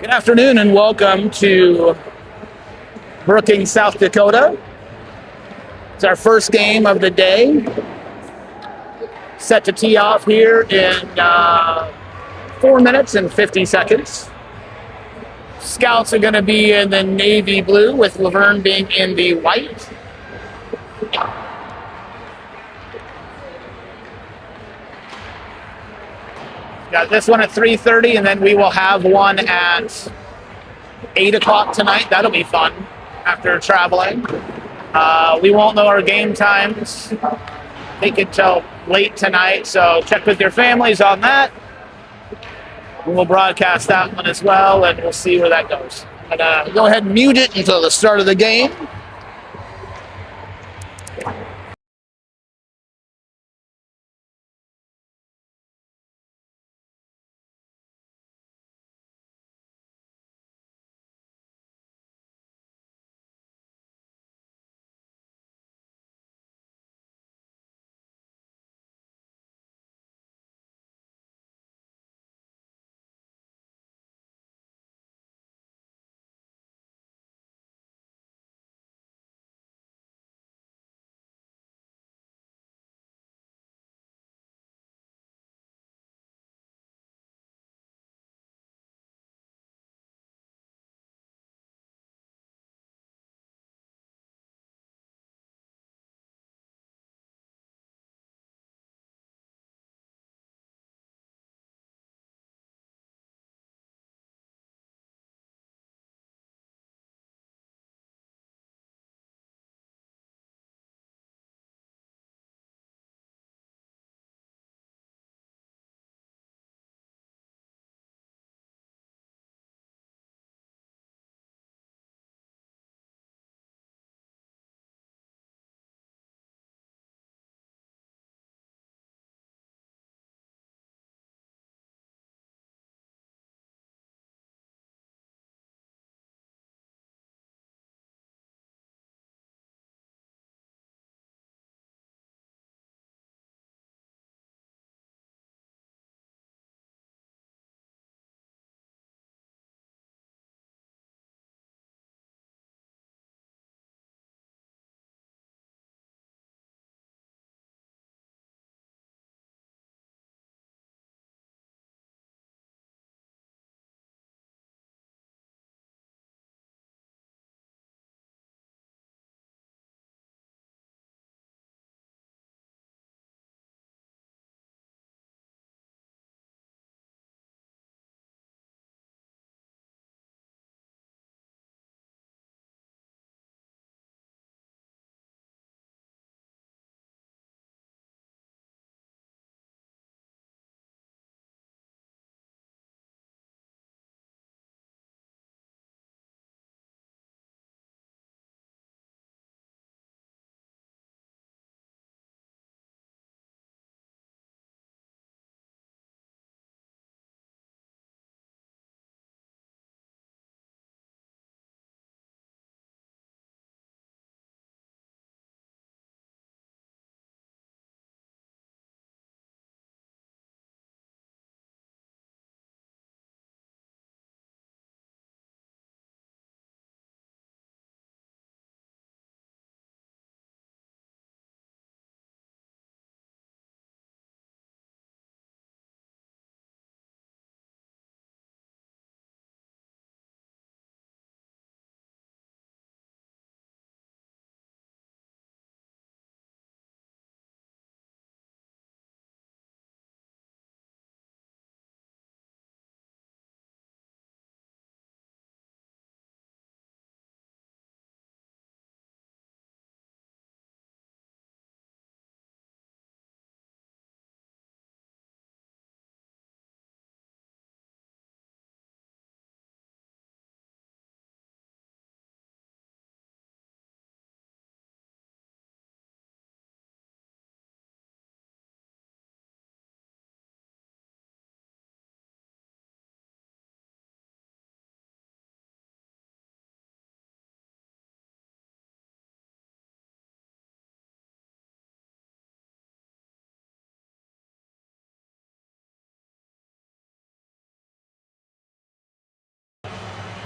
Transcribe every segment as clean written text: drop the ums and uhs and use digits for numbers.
Good afternoon and welcome to Brookings, South Dakota. It's our first game of the day. Set to tee off here in 4 minutes and 50 seconds. Scouts are going to be in the navy blue with Luverne being in the white. Got this one at 3:30, and then we will have one at 8 o'clock tonight. That'll be fun after traveling. We won't know our game times, I think, until late tonight, so check with your families on that. And we'll broadcast that one as well, and we'll see where that goes. I'm going to go ahead and mute it until the start of the game.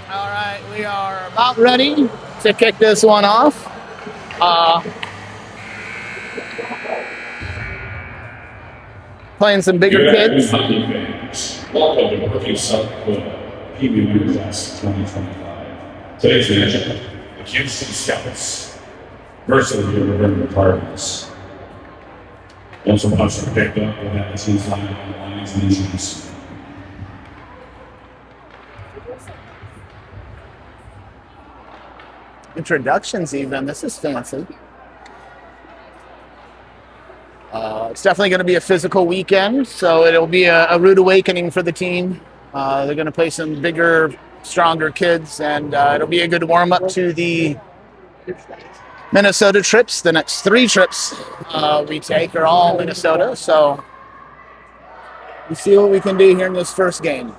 All right, we are about ready to kick this one off. Playing some bigger kids. Welcome to Brookings, South Dakota, Pee Wee Winter Class 2025. Today's matchup, the Kansas City Scouts versus the Luverne Cardinals. Also, once they're picked up, we'll have the teams lined up on the lines and injuries. Introductions even. This is fancy. It's definitely going to be a physical weekend, so it'll be a rude awakening for the team. They're going to play some bigger, stronger kids, and it'll be a good warm-up to the Minnesota trips. The next 3 trips we take are all Minnesota, so we see what we can do here in this first game.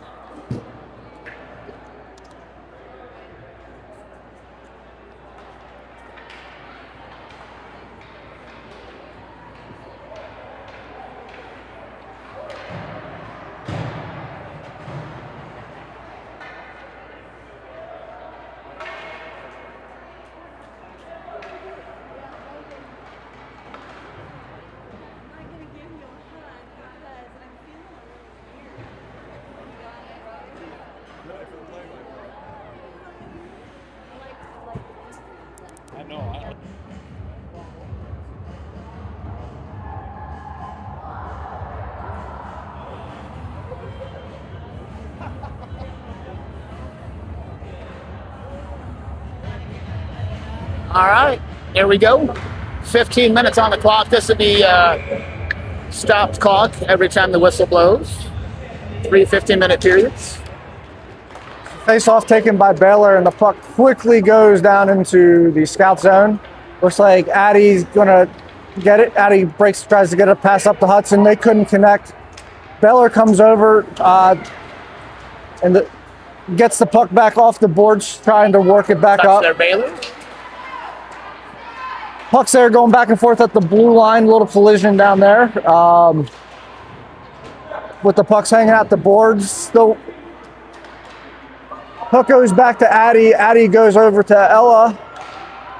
All right, here we go. 15 minutes on the clock. This will be stopped clock every time the whistle blows. 3 15-minute periods. Face-off taken by Baylor, and the puck quickly goes down into the scout zone. Looks like Addie's gonna get it. Addie tries to get a pass up to Hudson. They couldn't connect. Baylor comes over and gets the puck back off the boards, trying to work it back up. There, Baylor. Puck's there going back and forth at the blue line. Little collision down there. With the pucks hanging out the boards. The puck goes back to Addie. Addie goes over to Ella.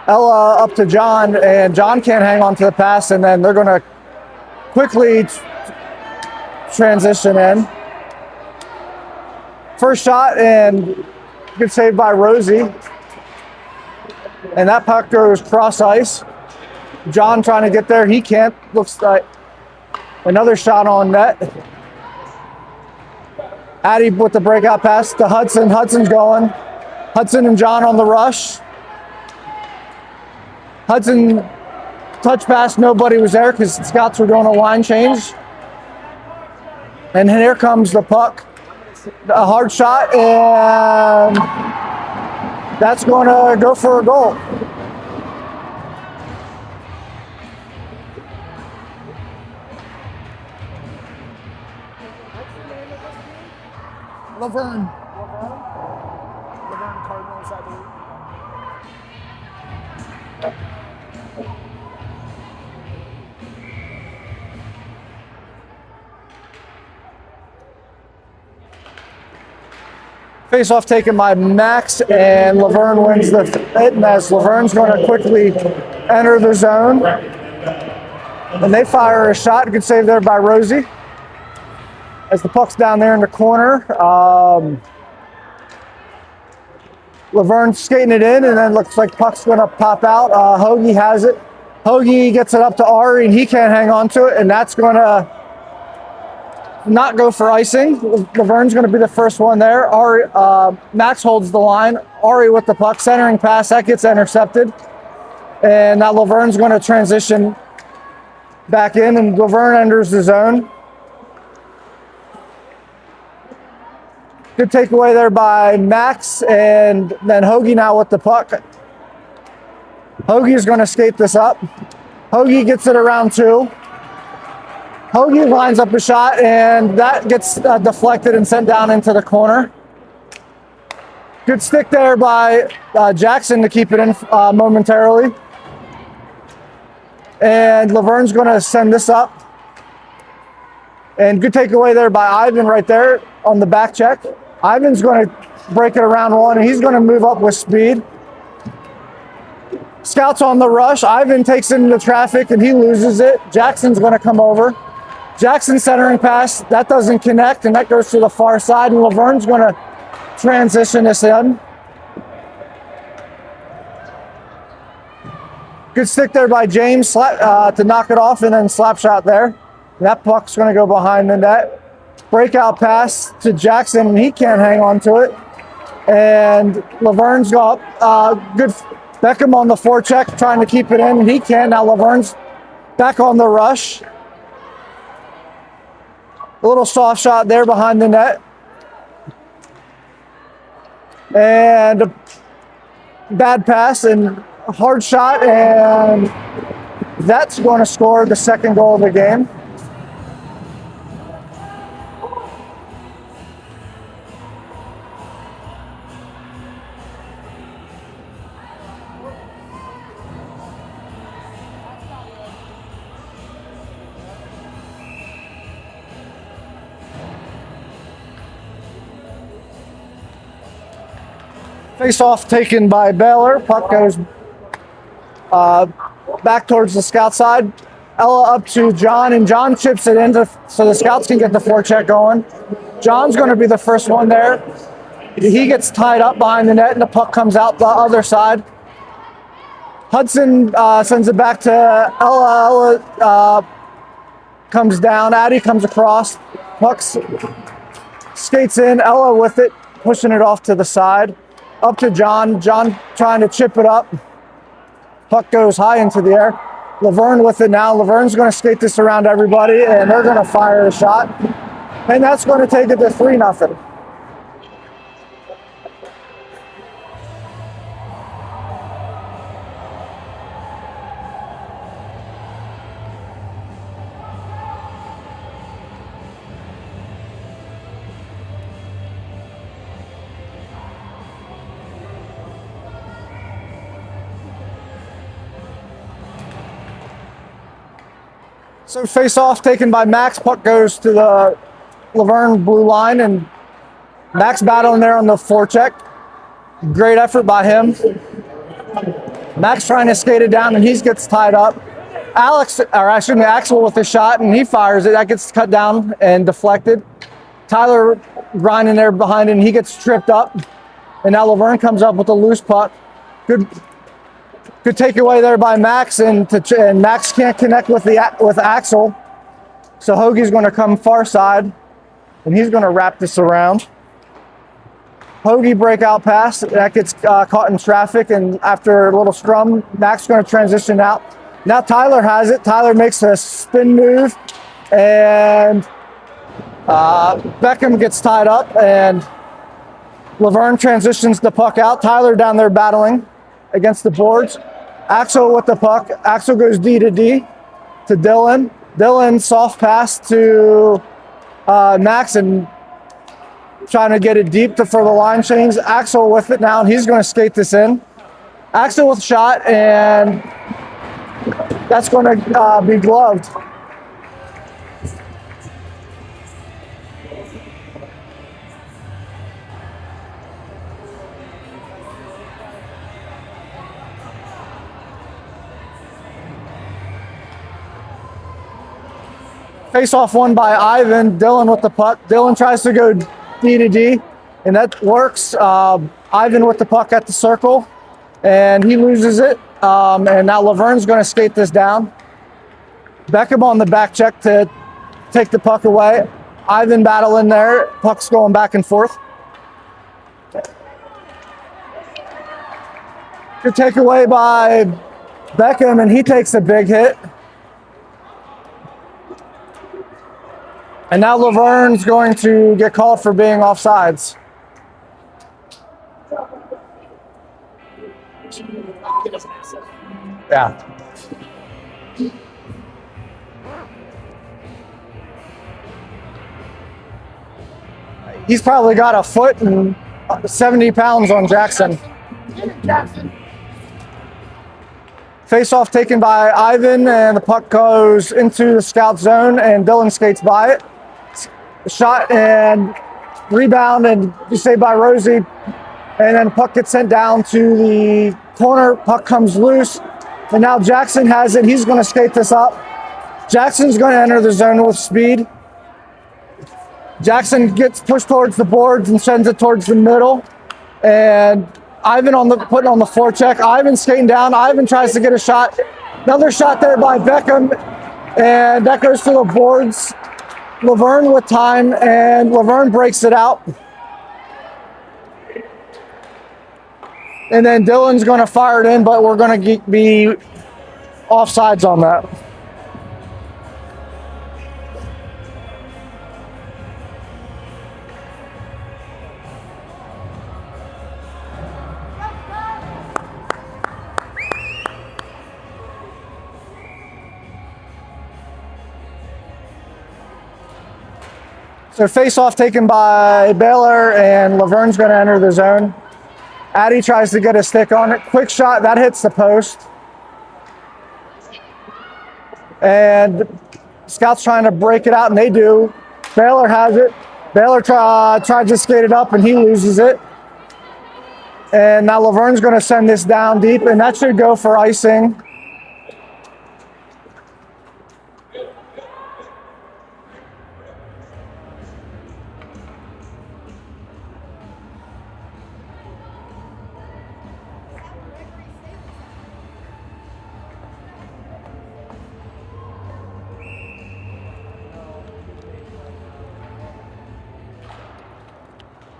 Ella up to John, and John can't hang on to the pass, and then they're going to quickly transition in. First shot, and good save by Rosie. And that puck goes cross ice. John trying to get there. He can't. Looks like another shot on net. Addie with the breakout pass to Hudson. Hudson's going. Hudson and John on the rush. Hudson touch pass. Nobody was there because the Scouts were doing a line change. And here comes the puck. A hard shot, and that's going to go for a goal. Luverne Cardinals, I believe. Face-off taken by Max, and Luverne wins the hit, and as Luverne's going to quickly enter the zone. And they fire a shot. Good save there by Rosie. As the puck's down there in the corner. Luverne's skating it in, and then looks like puck's going to pop out. Hoagie has it. Hoagie gets it up to Ari, and he can't hang on to it, and that's going to not go for icing. Luverne's going to be the first one there. Ari, Max holds the line. Ari with the puck, centering pass, that gets intercepted. And now Luverne's going to transition back in, and Luverne enters the zone. Good takeaway there by Max, and then Hoagie now with the puck. Hoagie is going to skate this up. Hoagie gets it around 2. Hoagie lines up a shot, and that gets deflected and sent down into the corner. Good stick there by Jackson to keep it in momentarily. And Luverne's going to send this up. And good takeaway there by Ivan right there on the back check. Ivan's going to break it around one, and he's going to move up with speed. Scouts on the rush. Ivan takes it into traffic, and he loses it. Jackson's going to come over. Jackson centering pass. That doesn't connect, and that goes to the far side, and Luverne's going to transition this in. Good stick there by James to knock it off, and then slap shot there. That puck's going to go behind the net. Breakout pass to Jackson, and he can't hang on to it. And Luverne's got good Beckham on the forecheck, trying to keep it in, and he can. Now Luverne's back on the rush. A little soft shot there behind the net. And a bad pass and a hard shot, and that's going to score the second goal of the game. Face off taken by Baylor. Puck goes back towards the scout side. Ella up to John, and John chips it in so the scouts can get the forecheck going. John's going to be the first one there. He gets tied up behind the net, and the puck comes out the other side. Hudson sends it back to Ella. Ella comes down. Addie comes across. Puck skates in. Ella with it, pushing it off to the side. Up to John. John trying to chip it up. Puck goes high into the air. Luverne with it now. Luverne's going to skate this around everybody, and they're going to fire a shot. And that's going to take it to 3-0. So face off taken by Max. Puck goes to the Luverne blue line, and Max battling there on the forecheck. Great effort by him. Max trying to skate it down, and he gets tied up. Axel with the shot, and he fires it. That gets cut down and deflected. Tyler grinding there behind it, and he gets tripped up. And now Luverne comes up with a loose puck. Good takeaway there by Max, and Max can't connect with Axel. So Hoagie's going to come far side, and he's going to wrap this around. Hoagie breakout pass, that gets caught in traffic, and after a little scrum, Max is going to transition out. Now Tyler has it. Tyler makes a spin move, and Beckham gets tied up, and Luverne transitions the puck out. Tyler down there battling against the boards. Axel with the puck. Axel goes D to Dylan. Dylan soft pass to Max, and trying to get it deep for the line change. Axel with it now, and he's going to skate this in. Axel with a shot, and that's going to be gloved. Face off won by Ivan. Dylan with the puck. Dylan tries to go D to D, and that works. Ivan with the puck at the circle, and he loses it. And now Luverne's going to skate this down. Beckham on the back check to take the puck away. Ivan battling there. Puck's going back and forth. Good takeaway by Beckham, and he takes a big hit. And now Luverne's going to get called for being offsides. Yeah. He's probably got a foot and 70 pounds on Jackson. Face off taken by Ivan, and the puck goes into the scout zone, and Dylan skates by it. Shot, and rebound and saved by Rosie. And then the puck gets sent down to the corner. Puck comes loose. And now Jackson has it. He's going to skate this up. Jackson's going to enter the zone with speed. Jackson gets pushed towards the boards and sends it towards the middle. And Ivan putting on the forecheck. Ivan skating down. Ivan tries to get a shot. Another shot there by Beckham. And that goes to the boards. Luverne with time, and Luverne breaks it out. And then Dylan's going to fire it in, but we're going to be offsides on that. So face-off taken by Baylor, and Laverne's going to enter the zone. Addy tries to get a stick on it. Quick shot, that hits the post. And Scouts trying to break it out, and they do. Baylor has it. Baylor tries to skate it up, and he loses it. And now Laverne's going to send this down deep, and that should go for icing.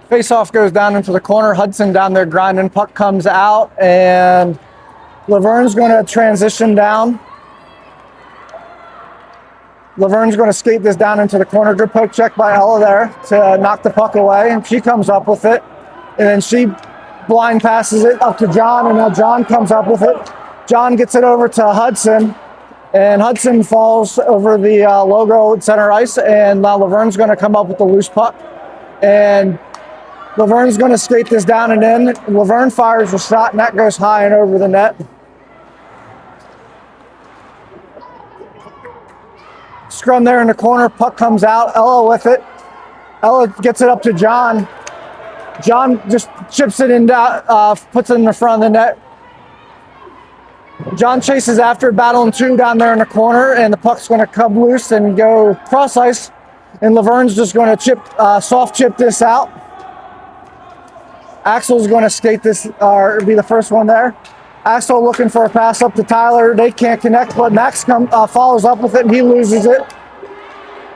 Face-off goes down into the corner. Hudson down there grinding. Puck comes out, and Laverne's going to transition down. Laverne's going to skate this down into the corner. Good poke check by Ella there to knock the puck away, and she comes up with it. And then she blind passes it up to John, and now John comes up with it. John gets it over to Hudson, and Hudson falls over the logo at center ice, and now Laverne's going to come up with the loose puck. And Laverne's going to skate this down and in. Laverne fires a shot, and that goes high and over the net. Scrum there in the corner. Puck comes out. Ella with it. Ella gets it up to John. John just chips it in, puts it in the front of the net. John chases after, battling two down there in the corner, and the puck's going to come loose and go cross ice. And Laverne's just going to soft chip this out. Axel's going to skate this, or be the first one there. Axel looking for a pass up to Tyler. They can't connect, but Max follows up with it, and he loses it.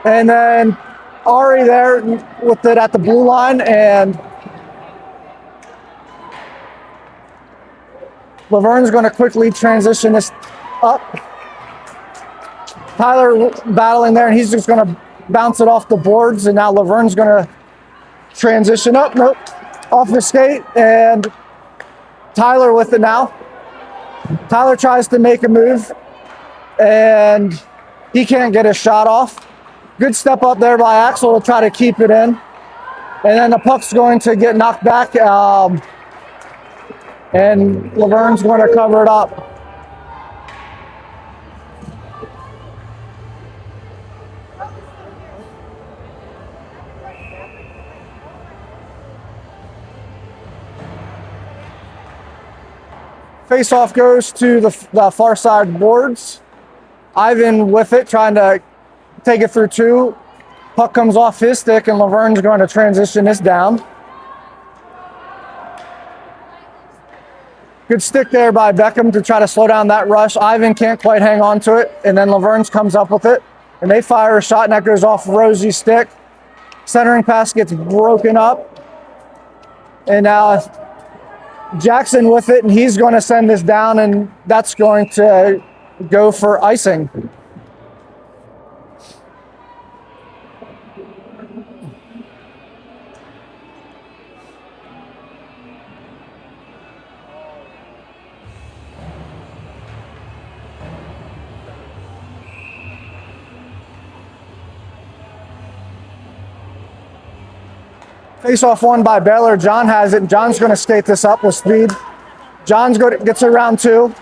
And then Ari there with it at the blue line, and Laverne's going to quickly transition this up. Tyler battling there, and he's just going to bounce it off the boards, and now Laverne's going to transition up. Nope. Off the skate, and Tyler with it now. Tyler tries to make a move, and he can't get his shot off. Good step up there by Axel to try to keep it in. And then the puck's going to get knocked back, and Laverne's going to cover it up. Face-off goes to the far side boards. Ivan with it, trying to take it through two. Puck comes off his stick, and Laverne's going to transition this down. Good stick there by Beckham to try to slow down that rush. Ivan can't quite hang on to it, and then Laverne's comes up with it, and they fire a shot, and that goes off Rosie's stick. Centering pass gets broken up, and now Jackson with it, and he's going to send this down, and that's going to go for icing. Face-off won by Baylor. John has it. John's going to skate this up with speed. John's gets around two,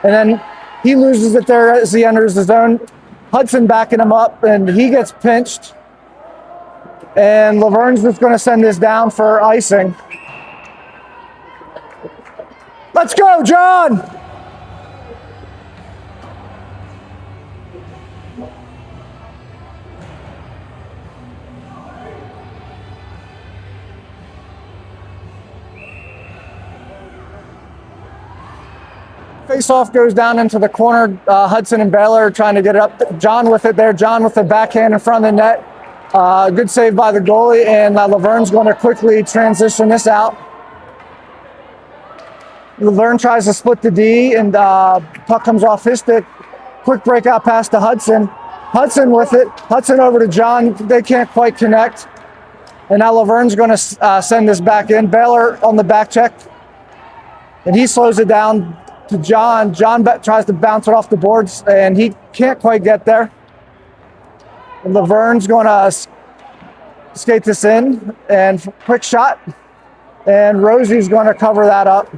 and then he loses it there as he enters the zone. Hudson backing him up, and he gets pinched. And Luverne's just going to send this down for icing. Let's go, John! Face-off goes down into the corner. Hudson and Baylor are trying to get it up. John with it there. John with the backhand in front of the net. Good save by the goalie, and Luverne's going to quickly transition this out. Luverne tries to split the D, and puck comes off his stick. Quick breakout pass to Hudson. Hudson with it. Hudson over to John. They can't quite connect. And now Luverne's going to send this back in. Baylor on the back check, and he slows it down to John. John tries to bounce it off the boards, and he can't quite get there. And Luverne's going to skate this in, and quick shot. And Rosie's going to cover that up.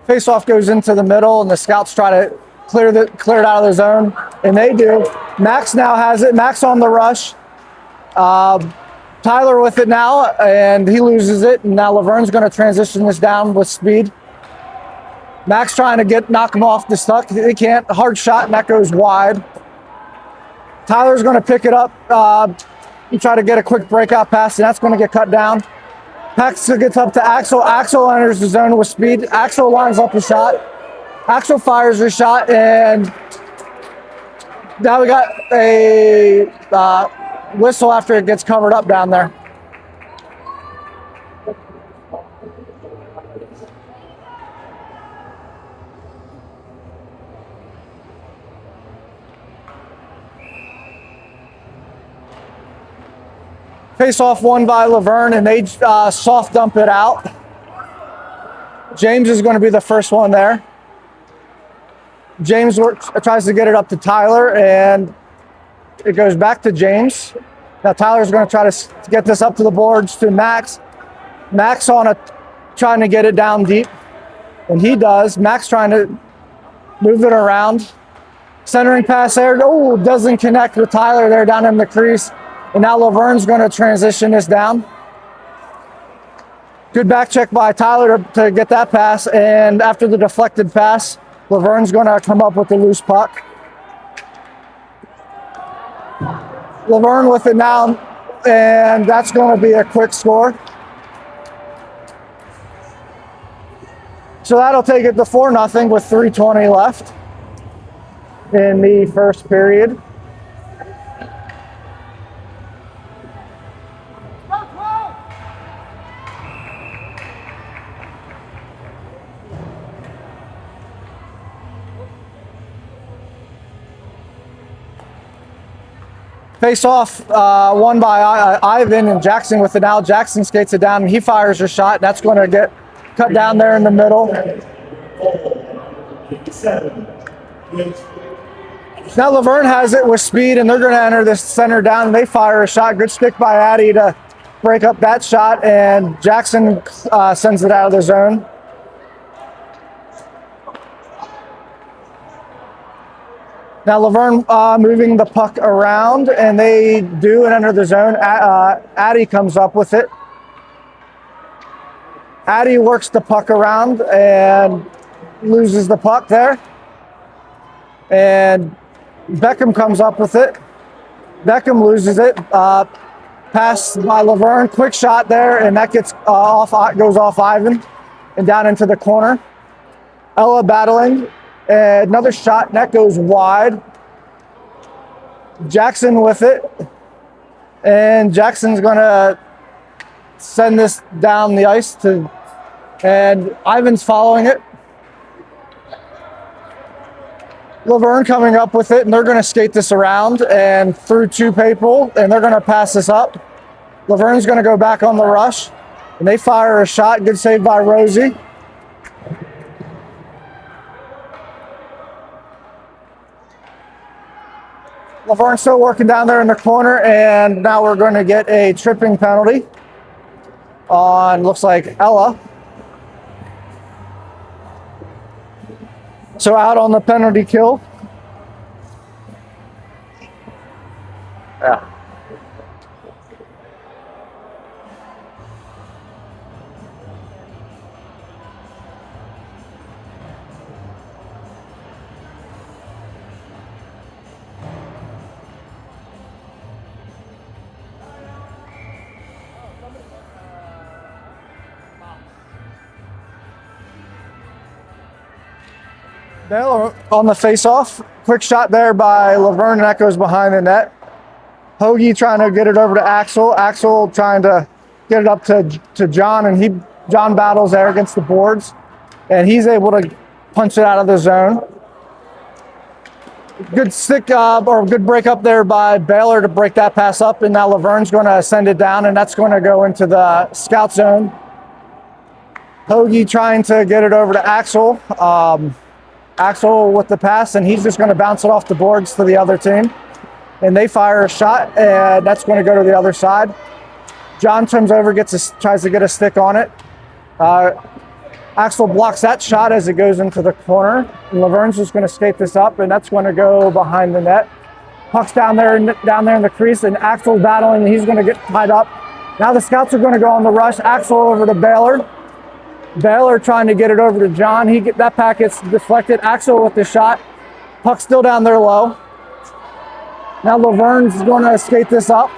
Face-off goes into the middle, and the scouts try to clear it out of the zone, and they do. Max now has it. Max on the rush. Tyler with it now, and he loses it. And now Luverne's going to transition this down with speed. Max trying to knock him off the stuck. He can't. Hard shot, and that goes wide. Tyler's going to pick it up and try to get a quick breakout pass, and that's going to get cut down. Max gets up to Axel. Axel enters the zone with speed. Axel lines up a shot. Axel fires a shot, and now we got a whistle after it gets covered up down there. Face off won by Luverne, and they soft dump it out. James is going to be the first one there. James tries to get it up to Tyler, and it goes back to James. Now Tyler's going to try to get this up to the boards to Max. Max trying to get it down deep, and he does. Max trying to move it around. Centering pass there. Oh, doesn't connect with Tyler there down in the crease. And now Luverne's going to transition this down. Good back check by Tyler to get that pass. And after the deflected pass, Luverne's going to come up with the loose puck. Luverne with it now, and that's going to be a quick score. So that'll take it to 4-0 with 3:20 left in the first period. Face off won by Ivan, and Jackson with it now. Jackson skates it down, and he fires a shot. That's going to get cut down there in the middle. Now Luverne has it with speed, and they're going to enter this center down. And they fire a shot. Good stick by Addy to break up that shot, and Jackson sends it out of the zone. Now Luverne moving the puck around, and they do and enter the zone. Addy comes up with it. Addy works the puck around and loses the puck there. And Beckham comes up with it. Beckham loses it. Pass by Luverne, quick shot there, and that goes off Ivan and down into the corner. Ella battling. Another shot, and that goes wide. Jackson with it. And Jackson's going to send this down the ice and Ivan's following it. Luverne coming up with it, and they're going to skate this around and through two people, and they're going to pass this up. Luverne's going to go back on the rush, and they fire a shot. Good save by Rosie. Luverne's still working down there in the corner, and now we're going to get a tripping penalty on, looks like, Ella. So out on the penalty kill. Yeah. Baylor on the face-off. Quick shot there by Luverne, and that goes behind the net. Hoagie trying to get it over to Axel. Axel trying to get it up to John, and John battles there against the boards, and he's able to punch it out of the zone. Good stick or good break up there by Baylor to break that pass up, and now Luverne's going to send it down, and that's going to go into the scout zone. Hoagie trying to get it over to Axel. Axel with the pass, and he's just going to bounce it off the boards to the other team. And they fire a shot, and that's going to go to the other side. John turns over, tries to get a stick on it. Axel blocks that shot as it goes into the corner. And Luverne's just going to skate this up, and that's going to go behind the net. Puck's down there in the crease, and Axel battling, and he's going to get tied up. Now the scouts are going to go on the rush. Axel over to Baylor. Baylor trying to get it over to John. That pack gets deflected. Axel with the shot. Puck still down there low. Now Luverne's going to skate this up.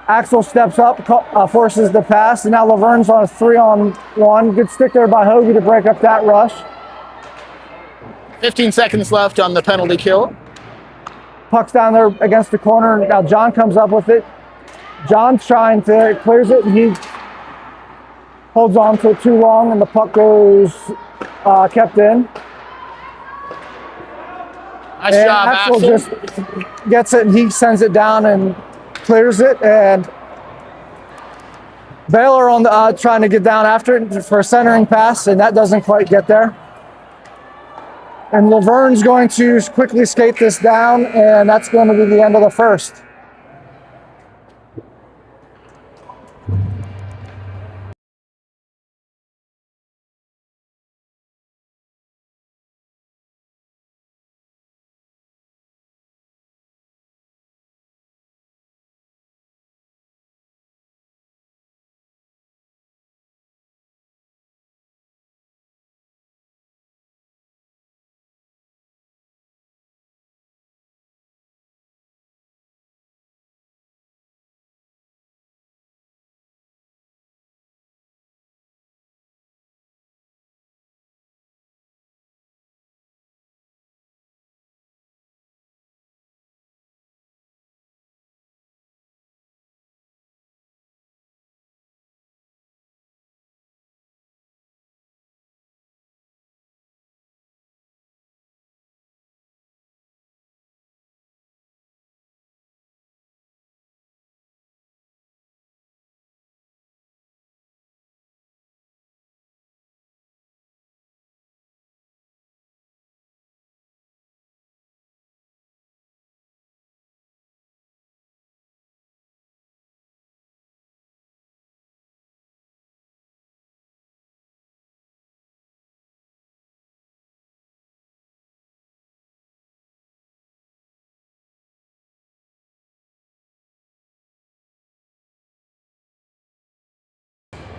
Axel steps up, forces the pass, and now Luverne's on a 3-on-1. Good stick there by Hoagie to break up that rush. 15 seconds left on the penalty kill. Puck's down there against the corner. Now John comes up with it. John's trying to clears it, and he holds on to it too long, and the puck goes kept in. Nice and job, Axel just gets it, and he sends it down and clears it. And Baylor on the trying to get down after it for a centering pass, and that doesn't quite get there. And Luverne's going to quickly skate this down, and that's going to be the end of the first.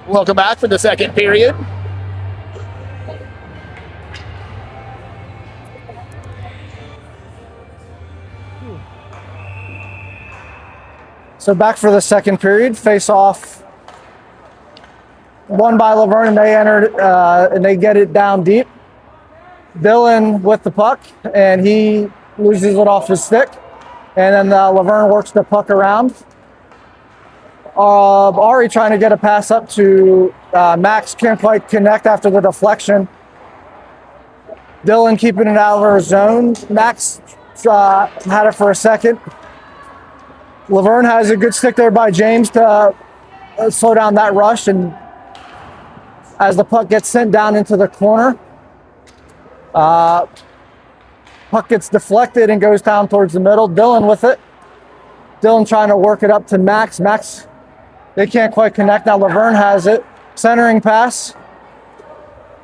Welcome back for the second period. So back for the second period. Face off. Won by Luverne, and they entered and they get it down deep. Dylan with the puck, and he loses it off his stick. And then Luverne works the puck around. Ari trying to get a pass up to Max, can't quite connect after the deflection. Dylan keeping it out of our zone. Max had it for a second. Luverne has a good stick there by James to slow down that rush, and as the puck gets sent down into the corner, puck gets deflected and goes down towards the middle. Dylan with it. Dylan trying to work it up to Max. Max, they can't quite connect. Now Luverne has it. Centering pass.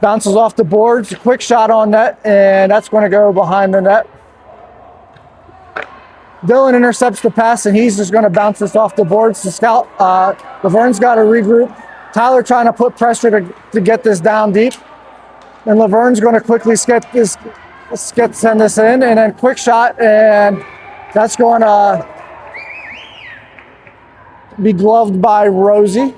Bounces off the boards. Quick shot on net, and that's going to go behind the net. Dylan intercepts the pass, and he's just going to bounce this off the boards. The scout, Luverne's got to regroup. Tyler trying to put pressure to get this down deep. And Luverne's going to quickly send this in, and then quick shot, and that's going to be gloved by Rosie.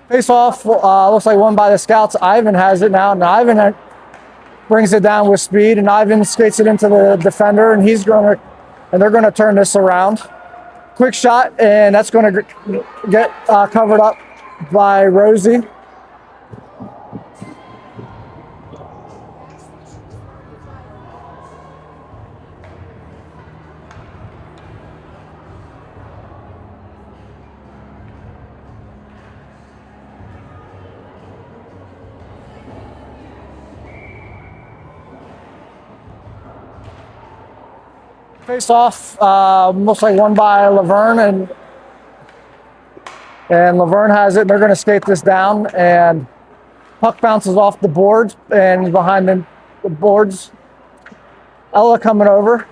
Face off, looks like won by the Scouts. Ivan has it now, and Ivan brings it down with speed, and Ivan skates it into the defender, and they're going to turn this around. Quick shot, and that's going to get covered up by Rosie. Face off, looks like won by Luverne, and Luverne has it. And they're going to skate this down, and puck bounces off the boards and behind the boards. Ella coming over,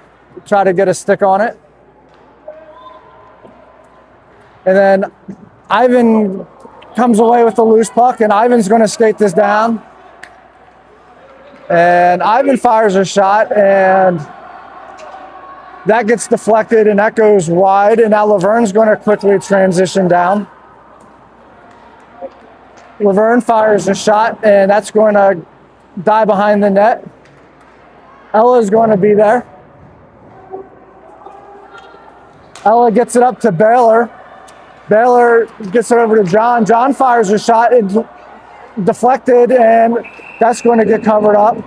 try to get a stick on it, and then Ivan comes away with the loose puck, and Ivan's going to skate this down, and Ivan fires a shot, and that gets deflected, and that goes wide, and now Luverne's going to quickly transition down. Luverne fires a shot, and that's going to die behind the net. Ella's going to be there. Ella gets it up to Baylor. Baylor gets it over to John. John fires a shot, it's deflected, and that's going to get covered up.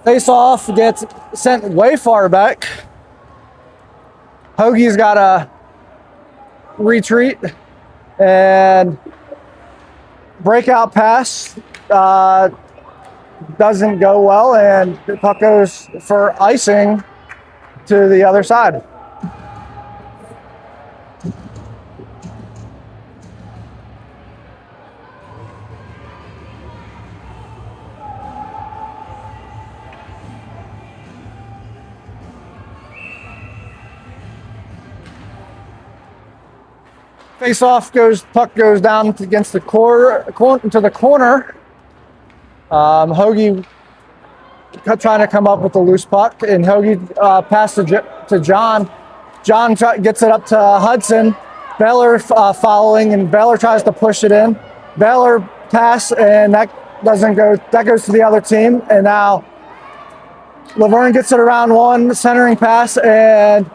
Face off gets sent way far back. Hoagie's got to retreat, and breakout pass doesn't go well, and the puck goes for icing to the other side. Face off puck goes down against the into the corner. Hoagie trying to come up with the loose puck, and Hoagie passes to John. John gets it up to Hudson. Baylor following, and Baylor tries to push it in. Baylor pass, and that doesn't go. That goes to the other team, and now Luverne gets it around one, centering pass, and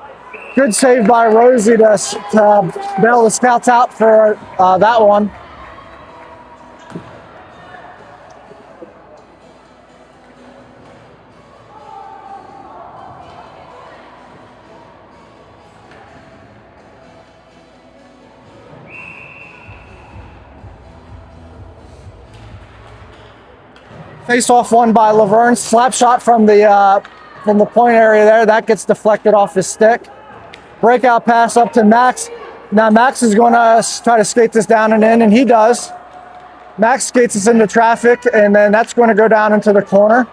good save by Rosie to bail the Scouts out for that one. Face off won by Luverne. Slap shot from the point area there. That gets deflected off his stick. Breakout pass up to Max. Now Max is going to try to skate this down and in, and he does. Max skates us into traffic, and then that's going to go down into the corner.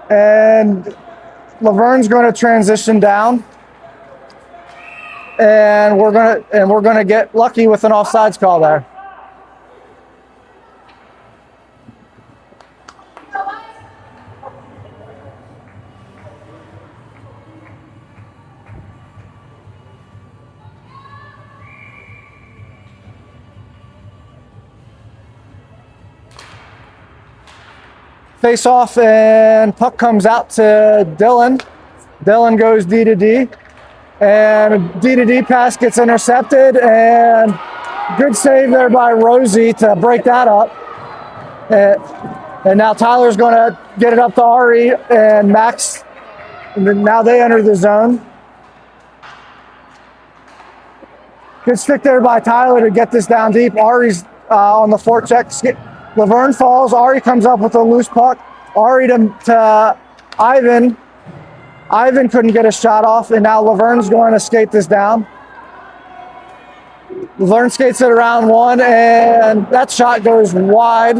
And Luverne's going to transition down, and we're going to get lucky with an offsides call there. Face off, and puck comes out to Dylan. Dylan goes D to D, and D to D pass gets intercepted, and good save there by Rosie to break that up. And now Tyler's going to get it up to Ari and Max. And now they enter the zone. Good stick there by Tyler to get this down deep. Ari's on the forecheck. Laverne falls. Ari comes up with a loose puck. Ari to Ivan. Ivan couldn't get a shot off, and now Laverne's going to skate this down. Laverne skates it around one, and that shot goes wide.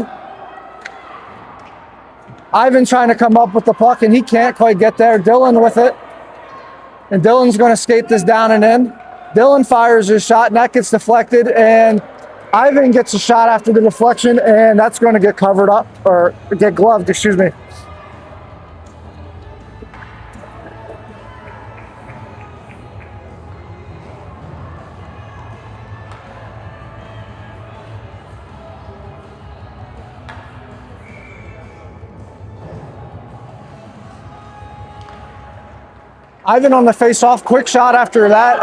Ivan trying to come up with the puck, and he can't quite get there. Dylan with it, and Dylan's going to skate this down and in. Dylan fires his shot, and that gets deflected, and Ivan gets a shot after the deflection, and that's going to get covered up, or get gloved, excuse me. Ivan on the face-off, quick shot after that.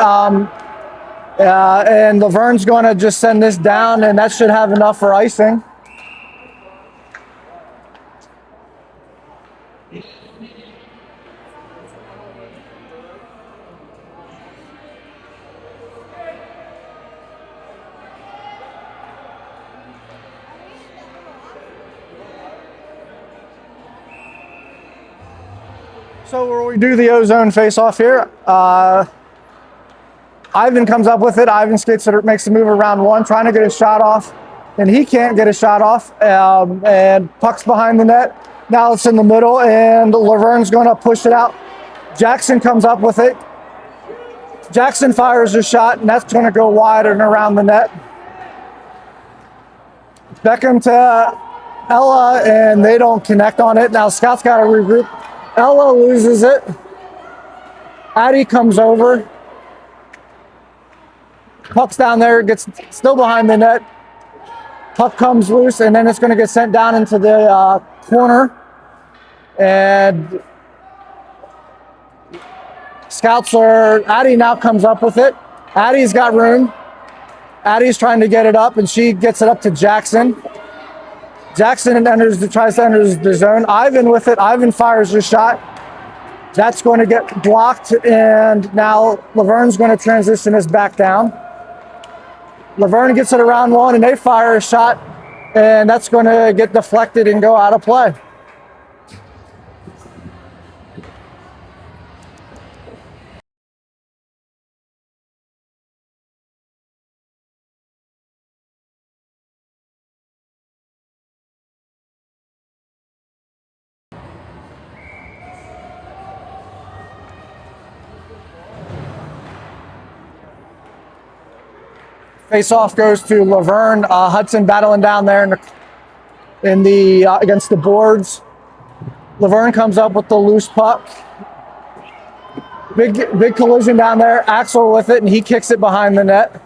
And Laverne's going to just send this down, and that should have enough for icing. So where we do the ozone face-off here, Ivan comes up with it. Ivan skates it, makes the move around one, trying to get a shot off, and he can't get a shot off. And puck's behind the net. Now it's in the middle, and Laverne's going to push it out. Jackson comes up with it. Jackson fires a shot, and that's going to go wide and around the net. Beckham to Ella, and they don't connect on it. Now Scott's got to regroup. Ella loses it. Addie comes over. Puck's down there, gets still behind the net. Puck comes loose, and then it's going to get sent down into the corner. And Addie now comes up with it. Addie's got room. Addie's trying to get it up, and she gets it up to Jackson. Jackson tries to enter the zone. Ivan with it. Ivan fires his shot. That's going to get blocked, and now Laverne's going to transition this back down. Laverne gets it around one, and they fire a shot, and that's going to get deflected and go out of play. Face-off goes to Laverne. Hudson battling down there in the against the boards. Laverne comes up with the loose puck. Big collision down there. Axel with it, and he kicks it behind the net.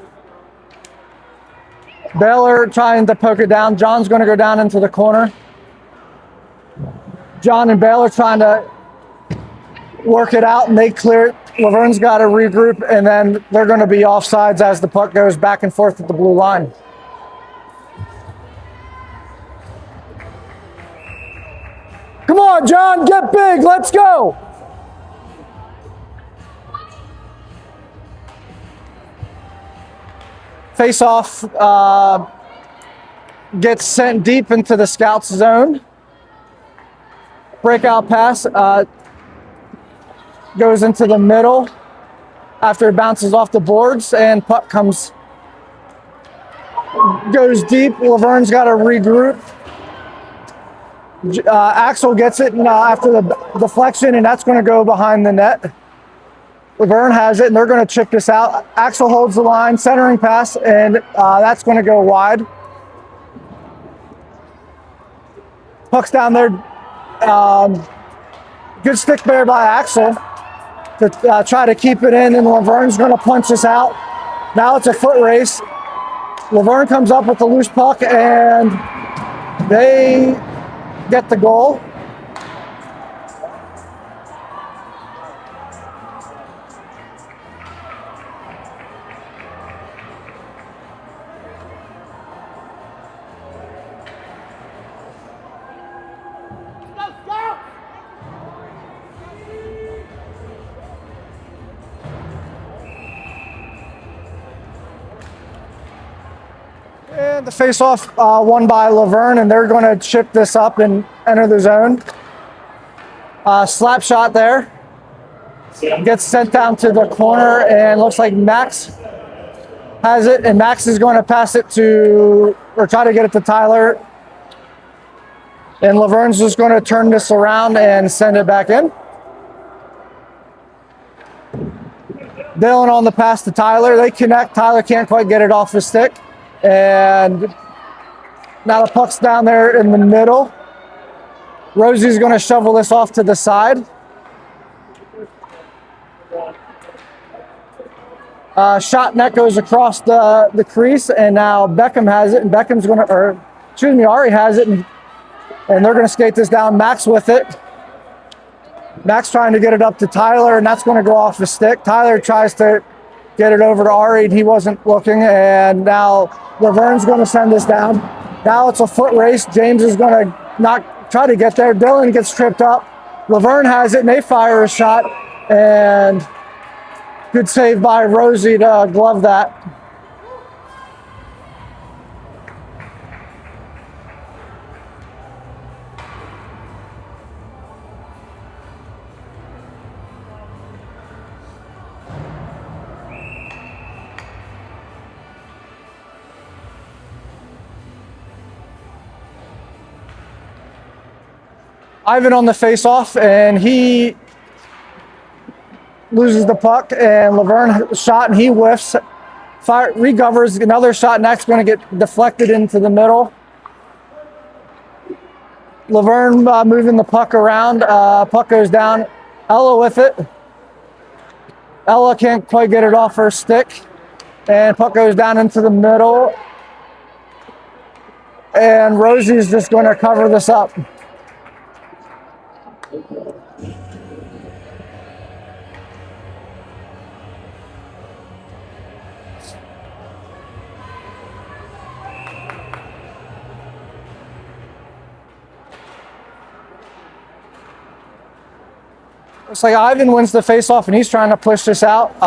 Baylor trying to poke it down. John's going to go down into the corner. John and Baylor trying to work it out, and they clear it. Laverne's got to regroup, and then they're going to be offsides as the puck goes back and forth at the blue line. Come on, John, get big, let's go. Face-off gets sent deep into the Scouts zone. Breakout pass. Goes into the middle after it bounces off the boards, and puck goes deep. Laverne's got to regroup. Axel gets it after the deflection, and that's going to go behind the net. Laverne has it, and they're going to check this out. Axel holds the line, centering pass, and that's going to go wide. Puck's down there. Good stick there by Axel to try to keep it in, and Laverne's going to punch this out. Now it's a foot race. Laverne comes up with the loose puck, and they get the goal. And the face-off won by Luverne, and they're going to chip this up and enter the zone. Slap shot there. Gets sent down to the corner, and looks like Max has it, and Max is going to pass it to, or try to get it to Tyler. And Luverne's just going to turn this around and send it back in. Dylan on the pass to Tyler. They connect. Tyler can't quite get it off the stick. And now the puck's down there in the middle. Rosie's going to shovel this off to the side. Shot net goes across the crease, and now Beckham has it, and Beckham's going to, or excuse me, Ari has it, and they're going to skate this down. Max with it. Max trying to get it up to Tyler, and that's going to go off the stick. Tyler tries to get it over to Ari, and he wasn't looking, and now Luverne's going to send this down. Now it's a foot race. James is going to try to get there. Dylan gets tripped up. Luverne has it, and they fire a shot, and good save by Rosie to glove that. Ivan on the face-off, and he loses the puck, and Luverne shot, and he whiffs. Fire, recovers another shot, and that's going to get deflected into the middle. Luverne moving the puck around. Puck goes down. Ella with it. Ella can't quite get it off her stick, and puck goes down into the middle. And Rosie's just going to cover this up. Looks like Ivan wins the face-off, and he's trying to push this out,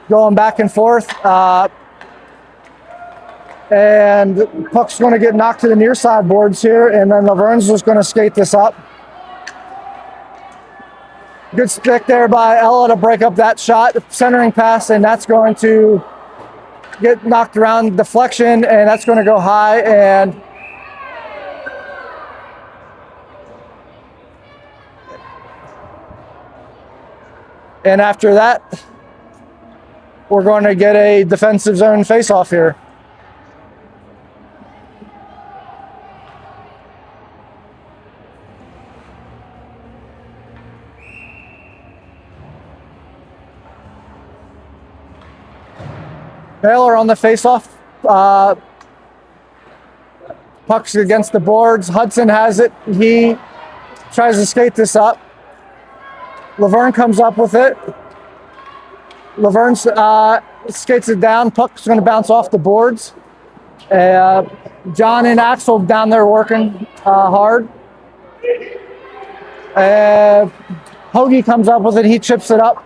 going back and forth. And puck's going to get knocked to the near side boards here, and then Luverne's just going to skate this up. Good stick there by Ella to break up that shot, centering pass, and that's going to get knocked around, deflection, and that's going to go high, and after that, we're going to get a defensive zone face-off here. Baylor on the face-off. Puck's against the boards. Hudson has it. He tries to skate this up. Luverne comes up with it. Luverne skates it down. Puck's going to bounce off the boards. John and Axel down there working hard. Hoagie comes up with it. He chips it up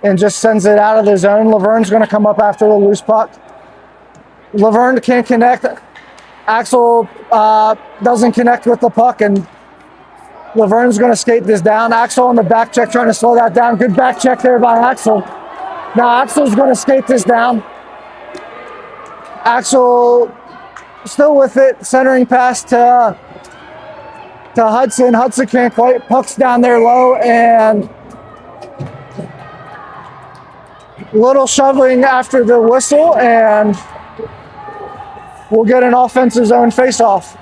and just sends it out of the zone. Luverne's going to come up after the loose puck. Luverne can't connect. Axel doesn't connect with the puck, and Luverne's going to skate this down. Axel on the back check trying to slow that down. Good back check there by Axel. Now Axel's going to skate this down. Axel still with it. Centering pass to Hudson. Hudson can't quite. Puck's down there low, and little shoveling after the whistle, and we'll get an offensive zone face-off.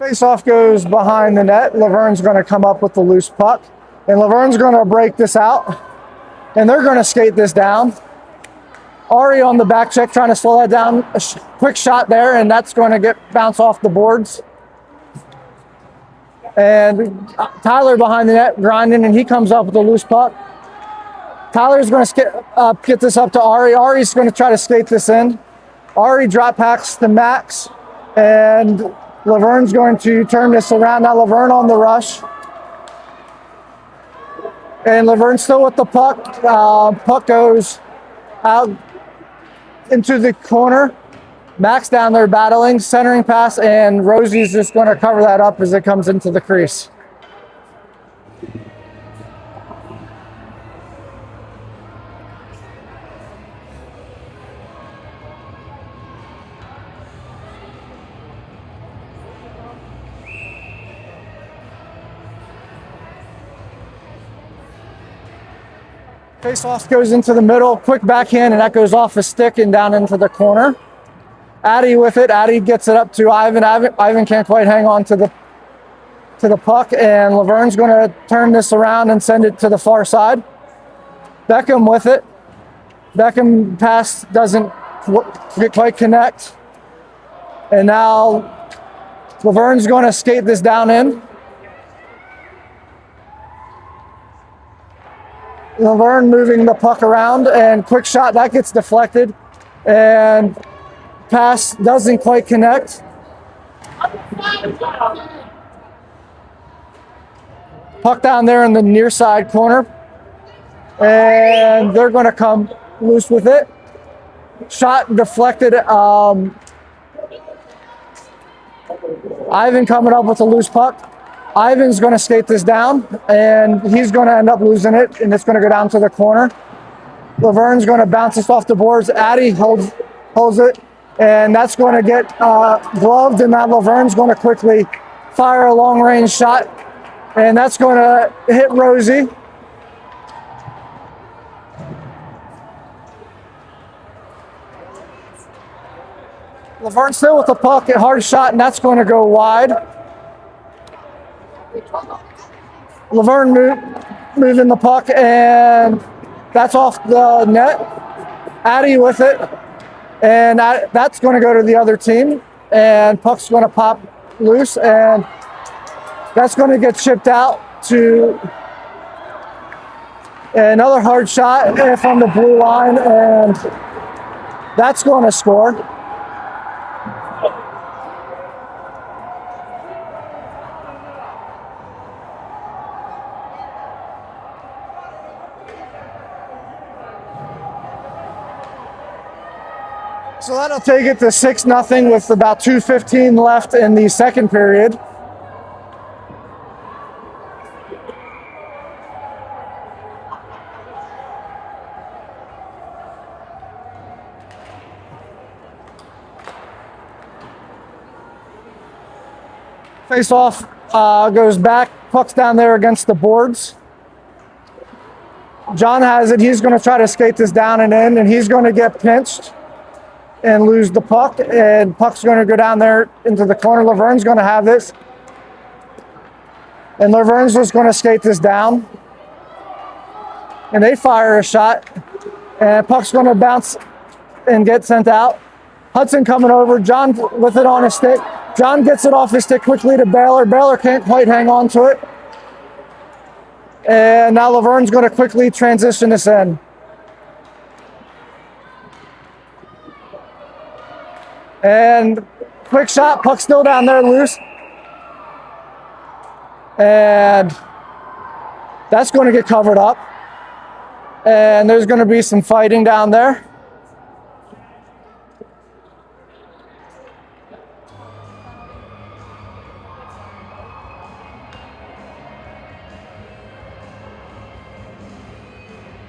Face-off goes behind the net. Luverne's going to come up with the loose puck. And Luverne's going to break this out. And they're going to skate this down. Ari on the back check trying to slow that down. A quick shot there, and that's going to bounce off the boards. And Tyler behind the net grinding, and he comes up with a loose puck. Tyler's going to get this up to Ari. Ari's going to try to skate this in. Ari drop packs to Max, and Luverne's going to turn this around. Now Luverne on the rush. And Luverne still with the puck. Puck goes out into the corner. Max down there battling, centering pass, and Rosie's just going to cover that up as it comes into the crease. Face-off goes into the middle, quick backhand, and that goes off a stick and down into the corner. Addy with it. Addy gets it up to Ivan. Ivan can't quite hang on to the puck, and Luverne's going to turn this around and send it to the far side. Beckham with it. Beckham pass doesn't quite connect, and now Luverne's going to skate this down in. Luverne moving the puck around, and quick shot that gets deflected, and pass doesn't quite connect. Puck down there in the near side corner, and they're going to come loose with it. Shot deflected. Ivan coming up with a loose puck. Ivan's going to skate this down, and he's going to end up losing it, and it's going to go down to the corner. Luverne's going to bounce this off the boards. Addy holds it, and that's going to get gloved, and now Luverne's going to quickly fire a long-range shot, and that's going to hit Rosie. Luverne still with the puck, a hard shot, and that's going to go wide. Luverne moving the puck, and that's off the net. Addy with it, and that's going to go to the other team, and puck's going to pop loose, and that's going to get chipped out to another hard shot from the blue line, and that's going to score. So that'll take it to 6-0 with about 2:15 left in the second period. Face-off goes back, puck's down there against the boards. John has it. He's going to try to skate this down and in, and he's going to get pinched and lose the puck, and puck's going to go down there into the corner. Luverne's going to have this, and Luverne's just going to skate this down, and they fire a shot, and puck's going to bounce and get sent out. Hudson coming over, John with it on his stick. John gets it off his stick quickly to Baylor. Baylor can't quite hang on to it, and now Luverne's going to quickly transition this in. And quick shot, puck still down there loose. And that's going to get covered up. And there's going to be some fighting down there.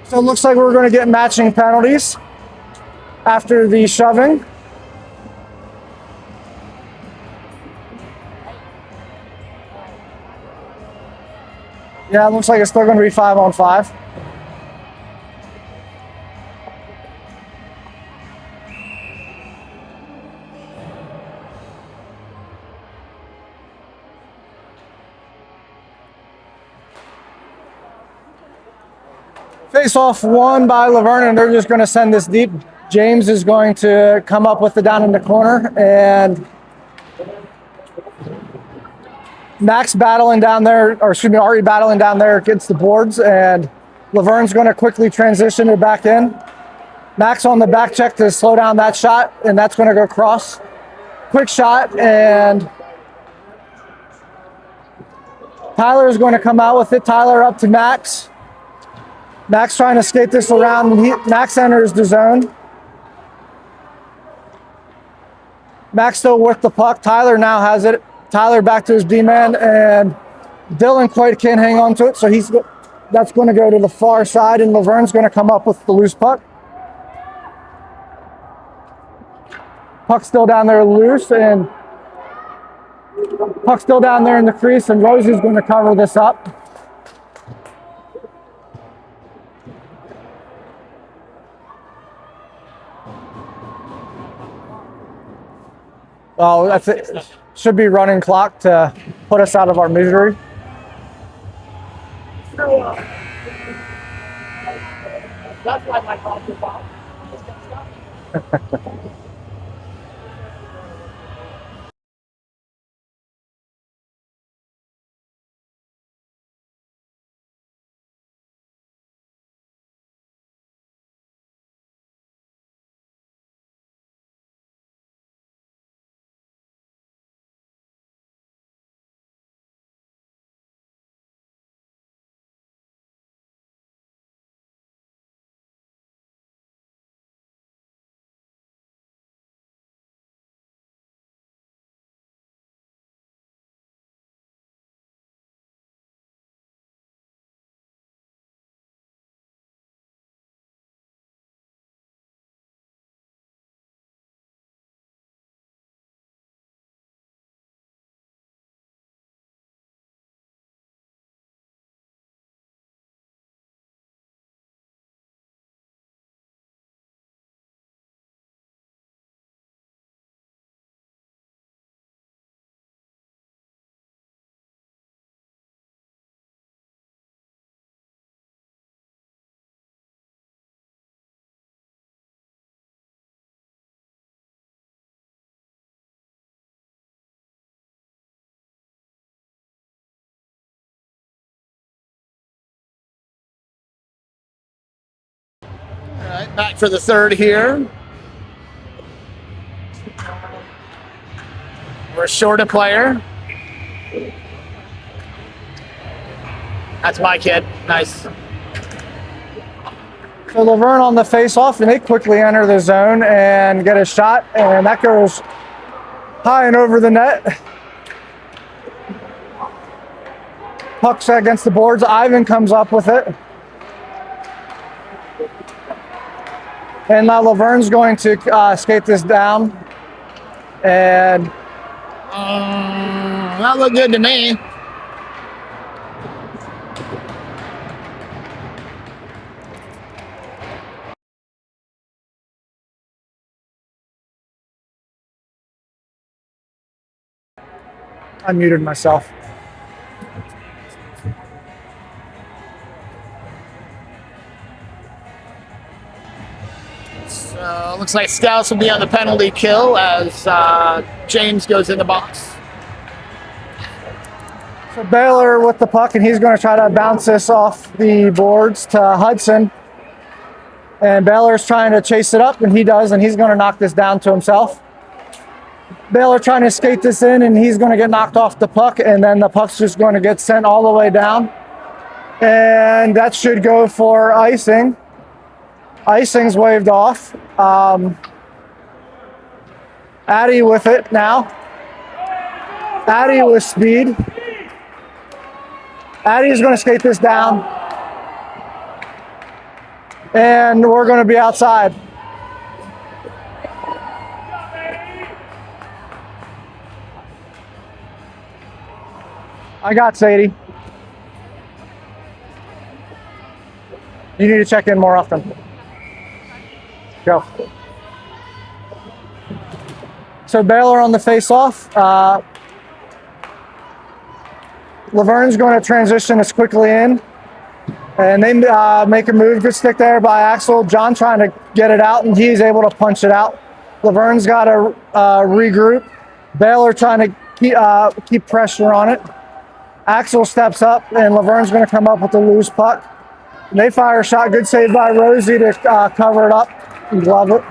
So it looks like we're going to get matching penalties after the shoving. Yeah, it looks like it's still going to be 5-on-5. Face off won by Luverne, and they're just going to send this deep. James is going to come up with it down in the corner, and Max battling down there, or excuse me, Ari battling down there against the boards, and Luverne's going to quickly transition it back in. Max on the back check to slow down that shot, and that's going to go cross. Quick shot, and Tyler is going to come out with it. Tyler up to Max. Max trying to skate this around, and Max enters the zone. Max still with the puck. Tyler now has it. Tyler back to his D-man, and Dylan quite can't hang on to it, so that's going to go to the far side, and Luverne's going to come up with the loose puck. Puck's still down there loose, and puck's still down there in the crease, and Rosie's going to cover this up. Oh, that's it. Should be running clock to put us out of our misery. That's why my coffee pop. All right, back for the third here. We're short a player. That's my kid. Nice. So Luverne on the face-off, and they quickly enter the zone and get a shot, and that goes high and over the net. Puck's against the boards. Ivan comes up with it. And now Luverne's going to skate this down. And that looked good to me. I muted myself. So looks like Scouts will be on the penalty kill as James goes in the box. So Baylor with the puck, and he's going to try to bounce this off the boards to Hudson. And Baylor's trying to chase it up, and he does, and he's going to knock this down to himself. Baylor trying to skate this in, and he's going to get knocked off the puck, and then the puck's just going to get sent all the way down. And that should go for icing. Icing's waved off. Addy with it now. Addy with speed. Addy's going to skate this down. And we're going to be outside. I got Sadie. You need to check in more often. Go. So Baylor on the face-off. Luverne's going to transition this quickly in. And they make a move. Good stick there by Axel. John trying to get it out, and he's able to punch it out. Luverne's got to regroup. Baylor trying to keep pressure on it. Axel steps up, and Luverne's going to come up with the loose puck. And they fire a shot. Good save by Rosie to cover it up and glove it.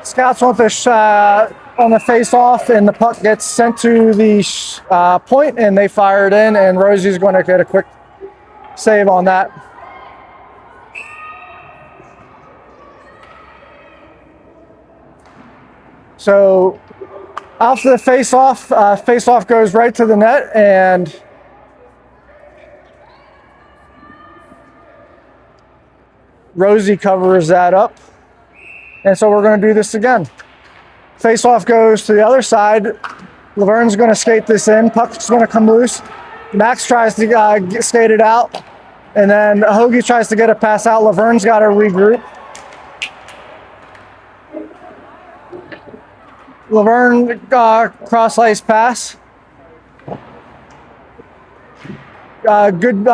Scouts want this on the face-off, and the puck gets sent to the point, and they fire it in, and Rosie's going to get a quick save on that. So after the face-off goes right to the net, and Rosie covers that up. And so we're going to do this again. Face-off goes to the other side. Luverne's going to skate this in. Puck's going to come loose. Max tries to skate it out. And then Hoagie tries to get a pass out. Luverne's got to regroup. Luverne cross-ice pass. Good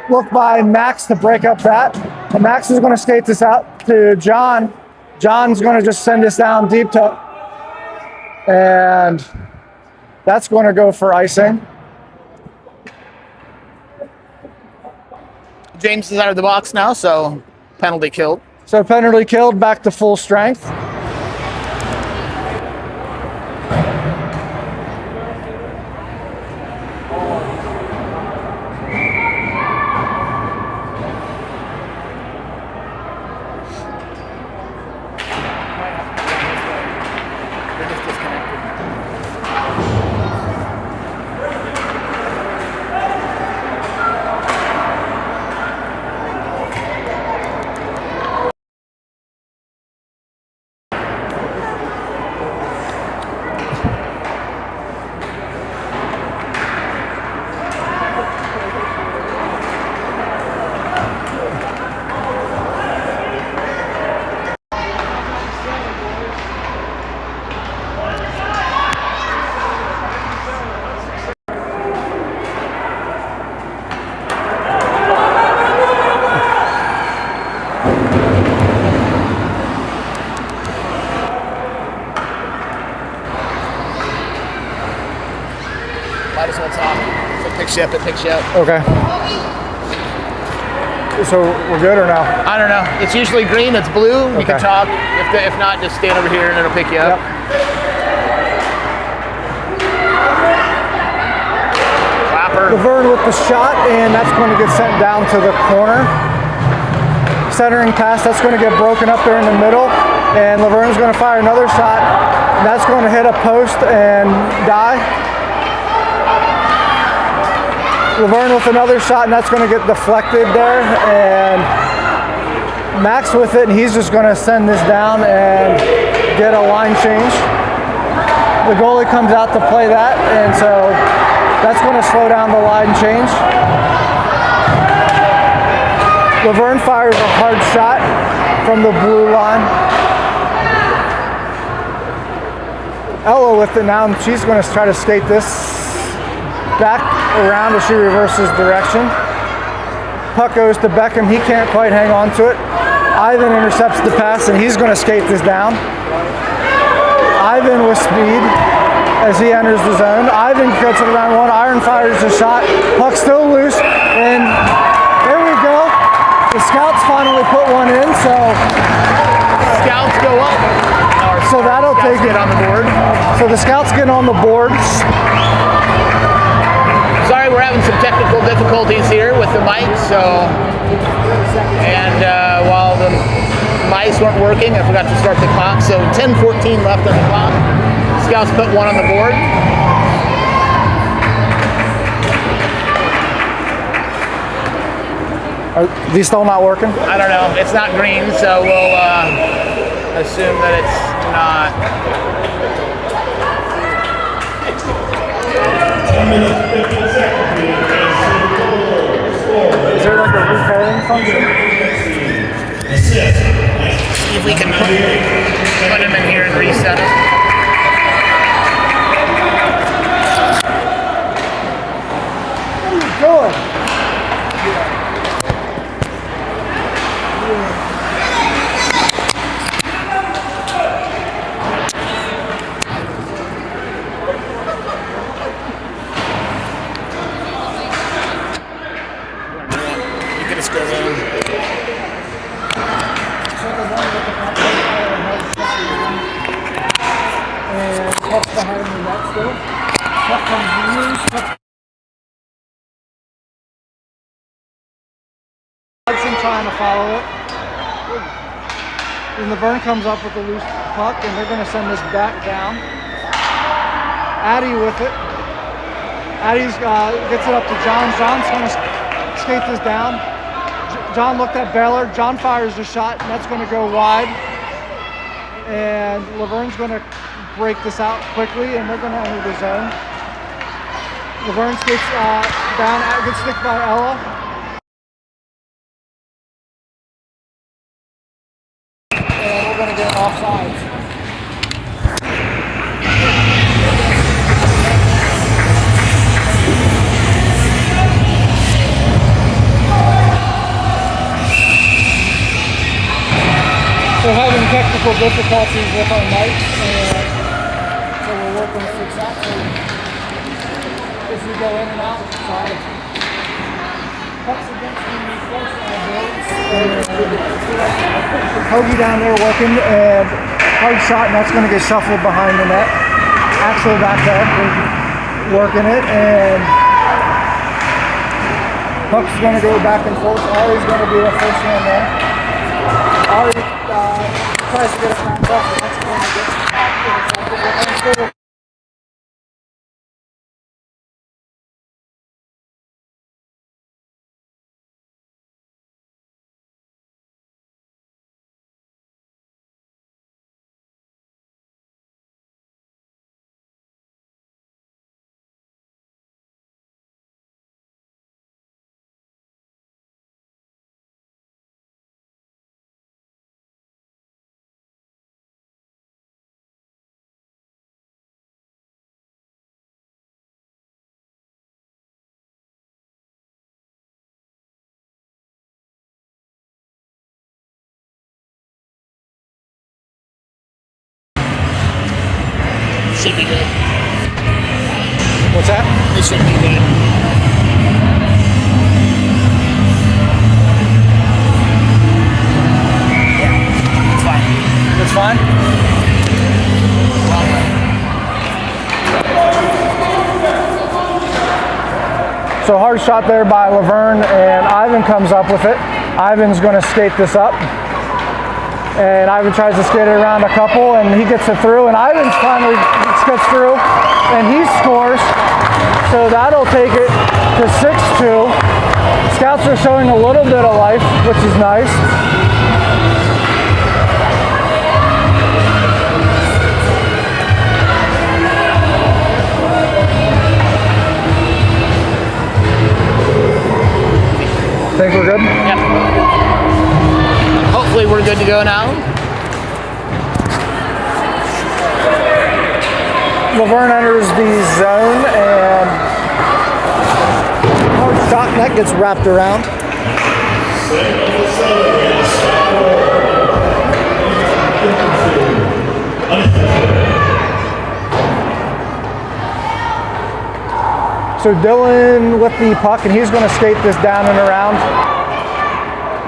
look by Max to break up that. And Max is going to skate this out to John. John's going to just send this down deep to, and that's going to go for icing. James is out of the box now, so penalty killed. So penalty killed, back to full strength. Might as well talk. If it picks you up, it picks you up. Okay. So we're good or no? I don't know. It's usually green. It's blue. You Okay. can talk. If not, just stand over here and it'll pick you up. Clapper. Luverne with the shot, and that's going to get sent down to the corner. Centering pass, that's going to get broken up there in the middle, and Luverne's going to fire another shot. And that's going to hit a post and die. Luverne with another shot, and that's going to get deflected there, and Max with it, and he's just going to send this down and get a line change. The goalie comes out to play that, and so that's going to slow down the line change. Luverne fires a hard shot from the blue line. Ella with it now, and she's going to try to skate this back around as she reverses direction. Puck goes to Beckham. He can't quite hang on to it. Ivan intercepts the pass, and he's going to skate this down. Ivan with speed as he enters the zone. Ivan gets it around one. Iron fires a shot. Puck still loose, and there we go. The Scouts finally put one in, so Scouts go up. so that'll Scouts take get on the board. So the Scouts get on the board. Sorry, we're having some technical difficulties here with the mics. So, and while the mics weren't working, I forgot to start the clock. So 10:14 left on the clock. Scouts put one on the board. Are these still not working? I don't know. It's not green, so we'll assume that it's not. Is there like a repairing function? See if we can put him in here and reset him. What are you doing? You can just go in. And Puck's behind the net still. Puck comes loose. Hudson trying to follow it. And Luverne comes up with a loose puck, and they're going to send this back down. Addy with it. Addy's gets it up to John. John's going to skate this down. John looked at Baylor. John fires a shot, and that's going to go wide. And Luverne's going to break this out quickly, and they're going to enter the zone. Luverne skates down, gets sticked by Ella. And we're going to get offsides. We're having technical difficulties with our mic, and so we're working to fix that. So if we go in and out, sorry. Puck's against the close boards. Hoagie down there working, and hard shot, and that's going to get shuffled behind the net. Axel back there working it, and Puck's going to go back and forth. Ari's going to be the first one there. Ari tries to get a round off, but that's going to get back. Should be good. What's that? It should be good. Yeah, it's fine. It's fine? So hard shot there by Luverne, and Ivan comes up with it. Ivan's going to skate this up. And Ivan tries to skate it around a couple, and he gets it through, and Ivan finally gets through, and he scores. So that'll take it to 6-2. Scouts are showing a little bit of life, which is nice. Think we're good? Yep. Hopefully we're good to go now. Luverne enters the zone, and hard shot net gets wrapped around. So Dylan with the puck, and he's going to skate this down and around.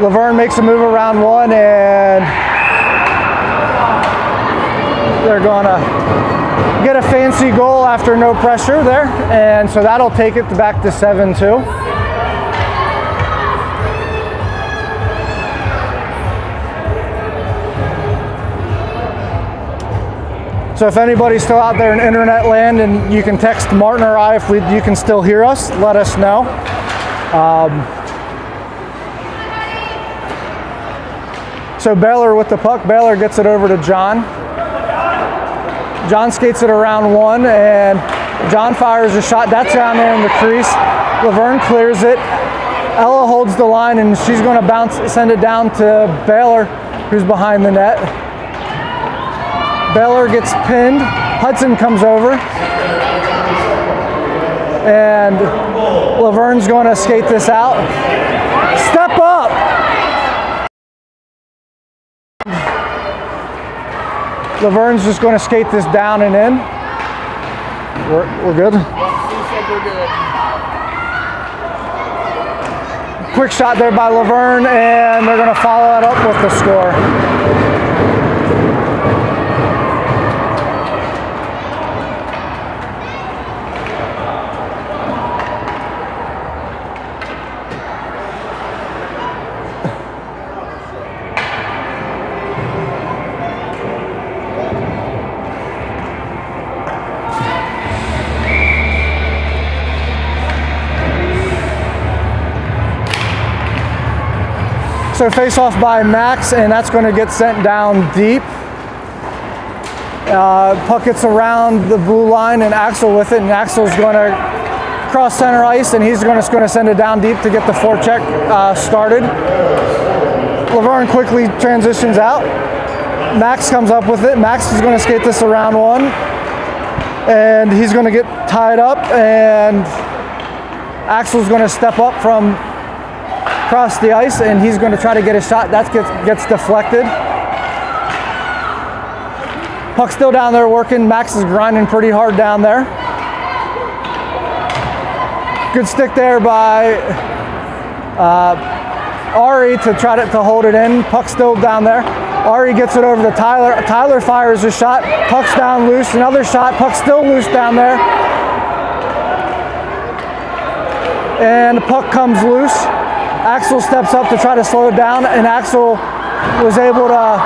Luverne makes a move around one, and they're going to get a fancy goal after no pressure there, and so that'll take it back to 7-2. So if anybody's still out there in internet land, and you can text Martin or I if you can still hear us, let us know. So Baylor with the puck. Baylor gets it over to John. John skates it around one, and John fires a shot. That's down there in the crease. Laverne clears it. Ella holds the line, and she's going to send it down to Baylor, who's behind the net. Baylor gets pinned. Hudson comes over. And Laverne's going to skate this out. Step up! Laverne's just going to skate this down and in. We're good? Quick shot there by Laverne, and they're going to follow it up with the score. So face off by Max, and that's going to get sent down deep. Puck gets around the blue line, and Axel with it, and Axel's going to cross center ice, and he's going to send it down deep to get the forecheck started. Laverne quickly transitions out. Max comes up with it. Max is going to skate this around one, and he's going to get tied up, and Axel's going to step up from across the ice, and he's going to try to get a shot. That gets deflected. Puck still down there working. Max is grinding pretty hard down there. Good stick there by Ari to try to hold it in. Puck still down there. Ari gets it over to Tyler. Tyler fires a shot. Puck's down loose. Another shot. Puck's still loose down there. And the puck comes loose. Axel steps up to try to slow it down, and Axel was able to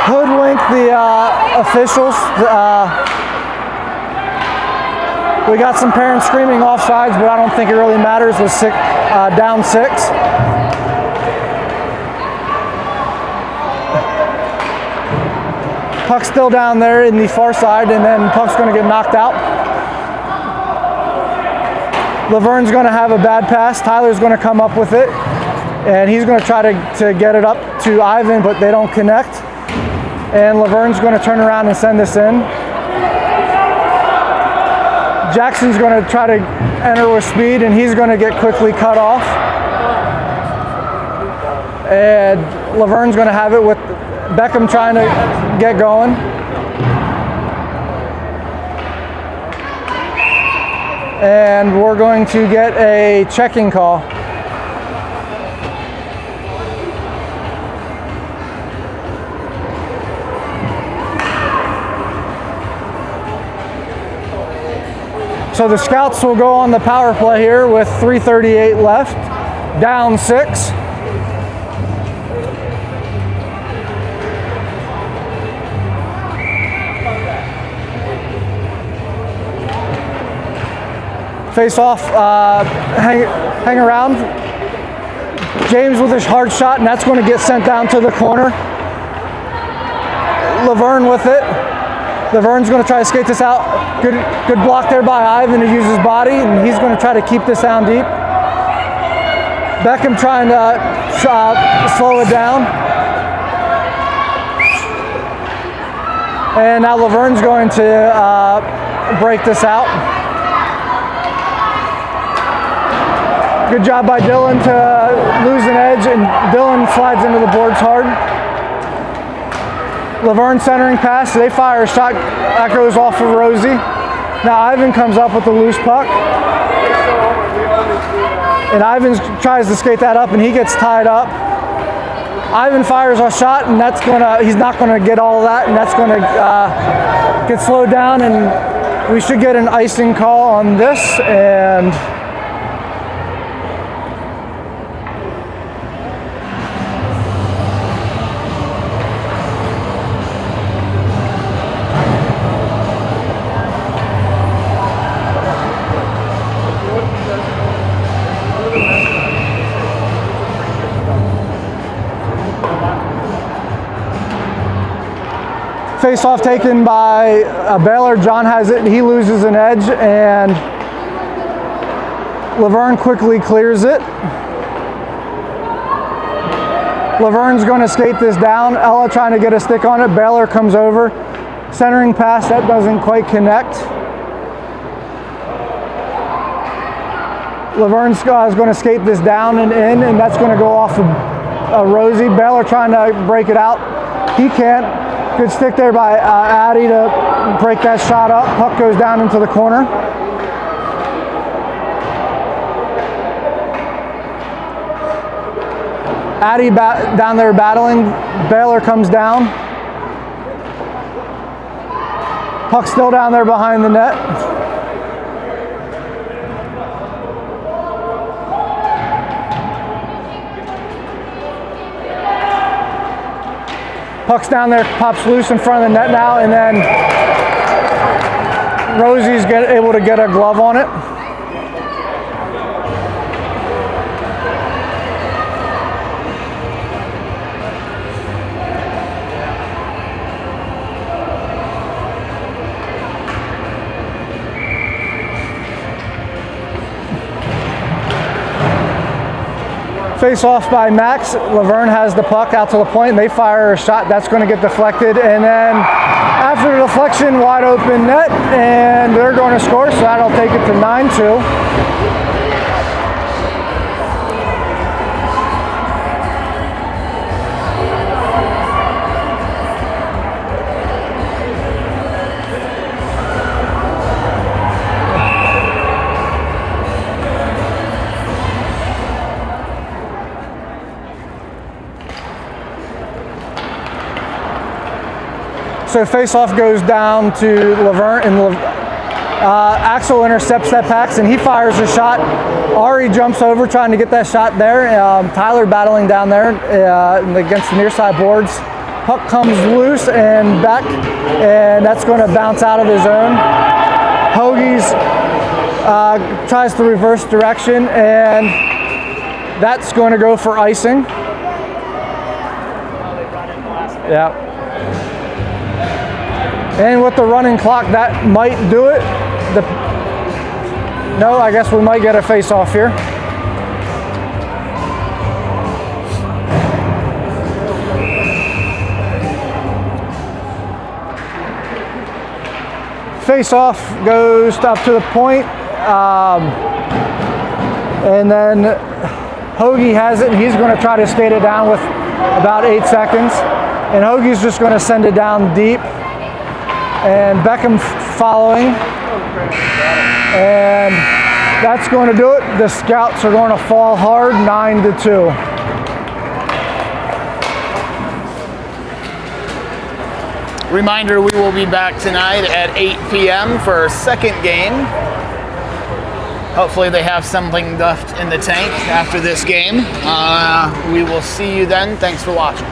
hoodwink the officials. We got some parents screaming offsides, but I don't think it really matters with down 6. Puck's still down there in the far side, and then puck's going to get knocked out. Laverne's going to have a bad pass. Tyler's going to come up with it, and he's going to try to get it up to Ivan, but they don't connect. And Laverne's going to turn around and send this in. Jackson's going to try to enter with speed, and he's going to get quickly cut off. And Laverne's going to have it with Beckham trying to get going. And we're going to get a checking call. So the Scouts will go on the power play here with 3:38 left, down 6. Face off, hang around. James with his hard shot, and that's going to get sent down to the corner. Laverne with it. Laverne's going to try to skate this out. Good block there by Ivan to use his body, and he's going to try to keep this down deep. Beckham trying to slow it down. And now Laverne's going to break this out. Good job by Dylan to lose an edge, and Dylan slides into the boards hard. Laverne centering pass. They fire a shot that goes off of Rosie. Now Ivan comes up with the loose puck. And Ivan tries to skate that up, and he gets tied up. Ivan fires a shot, and he's not gonna get all of that, and that's gonna get slowed down, and we should get an icing call on this. And Face off taken by Baylor. John has it. He loses an edge, and Laverne quickly clears it. Laverne's going to skate this down. Ella trying to get a stick on it. Baylor comes over. Centering pass, that doesn't quite connect. Laverne's going to skate this down and in, and that's going to go off of Rosie. Baylor trying to break it out. He can't. Good stick there by Addie to break that shot up. Puck goes down into the corner. Addie down there battling. Baylor comes down. Puck still down there behind the net. Puck's down there, pops loose in front of the net now, and then Rosie's able to get a glove on it. Face off by Max. Laverne has the puck out to the point, and they fire a shot. That's going to get deflected, and then after the deflection, wide open net, and they're going to score, so that'll take it to 9-2. So face-off goes down to Luverne, and Axel intercepts that pass, and he fires a shot. Ari jumps over trying to get that shot there. Tyler battling down there against the near side boards. Puck comes loose and back, and that's going to bounce out of his own. Hoagie's tries to reverse direction, and that's going to go for icing. Yeah. And with the running clock, that might do it. No, I guess we might get a face-off here. Face-off goes up to the point. And then Hoagie has it, and he's going to try to skate it down with about 8 seconds. And Hoagie's just going to send it down deep. And Beckham following, and that's going to do it. The Scouts are going to fall hard, 9-2. Reminder, we will be back tonight at 8 p.m. for our second game. Hopefully they have something left in the tank after this game. We will see you then. Thanks for watching.